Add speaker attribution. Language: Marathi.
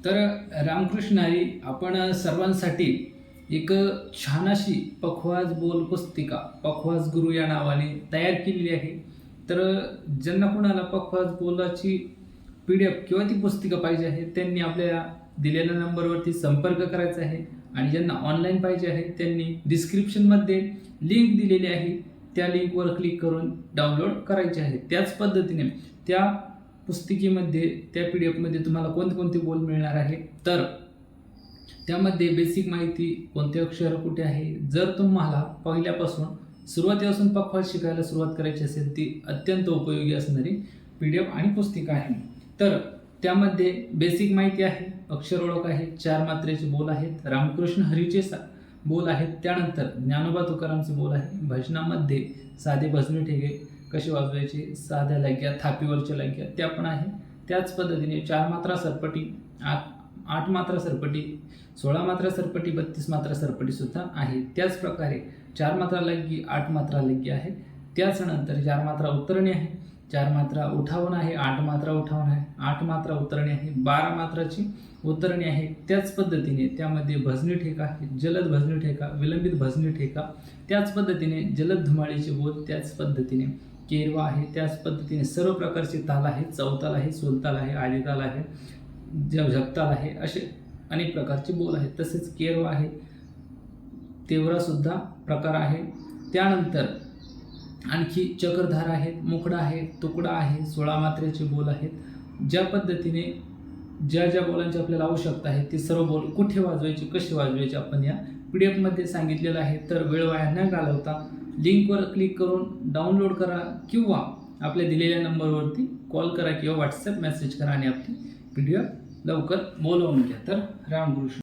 Speaker 1: तर रामकृष्ण हरी आपण सर्वांसाठी एक छान अशी पखवाज बोल पुस्तिका पखवाज गुरु या नावाने तयार केलेली आहे. तर ज्यांना कोणाला पखवाज बोलाची PDF किंवा ती पुस्तिका पाहिजे आहे त्यांनी आपल्या दिलेल्या नंबरवरती संपर्क करायचा आहे. आणि ज्यांना ऑनलाईन पाहिजे आहे त्यांनी डिस्क्रिप्शनमध्ये लिंक दिलेली आहे, त्या लिंकवर क्लिक करून डाउनलोड करायचे आहे. त्याच पद्धतीने त्या पुस्तिकेमध्ये त्या PDF मध्ये तुम्हाला कोणते बोल मिळणार आहे, तर त्यामध्ये बेसिक माहिती, कोणते अक्षर कुठे आहे. जर तुम्हाला पहिल्यापासून सुरुवातीपासून पखवाज शिकायला सुरुवात करायची असेल ती अत्यंत उपयोगी असणारी PDF आणि पुस्तिका आहे. तर त्यामध्ये बेसिक माहिती आहे, अक्षर ओळख आहे, 4 मात्रेचे बोल आहेत, रामकृष्ण हरीचे बोल आहेत, त्यानंतर ज्ञानोबा तुकारामचे बोल आहे. भजनामध्ये साधे भजनी ठेके कसे वाजवायचे, साध्या लग्या, थापीवरच्या लग्या त्या पण आहे. त्याच पद्धतीने 4 मात्रा सरपटी, 8 मात्रा सरपटी, 16 मात्रा सरपटी, 32 मात्रा सरपटी सुद्धा आहे. त्याच प्रकारे 4 मात्रा लग्गी, 8 मात्रा लग्गी आहे. त्याच नंतर 4 मात्रा उतरणी आहे, 4 मात्रा उठावण आहे, 8 मात्रा उठावण आहे, 8 मात्रा उतरणी आहे, 12 मात्राची उतरणी आहे. त्याच पद्धतीने त्यामध्ये भजनी ठेका आहे, जलद भजनी ठेका, विलंबित भजनी ठेका, त्याच पद्धतीने जलद धुमाळीचे बोल, त्याच पद्धतीने केरवा आहे, त्याच पद्धतीने सर्व प्रकारचे ताल आहे, चौताल आहे, सोलताल आहे, आदिताल आहे, झपताल आहे, असे अनेक प्रकारचे बोल आहेत. तसेच केरवा आहे, तेवरा सुद्धा प्रकार आहे. त्यानंतर आणखी चक्रधार आहेत, मुकडा आहे, तुकडा आहे, 16 मात्रेचे बोल आहेत. ज्या पद्धतीने ज्या बोलांची आपल्याला आवश्यकता आहे ते सर्व बोल कुठे वाजवायचे, कसे वाजवायचे आपण या PDF मध्ये सांगितलेलं आहे. तर वेळ वाया न घालवता लिंकवर क्लिक करून डाउनलोड करा किंवा आपल्या दिलेल्या नंबरवरती कॉल करा किंवा WhatsApp मेसेज करा आणि आपली PDF लवकर बोलवून घ्या. तर रामकृष्ण.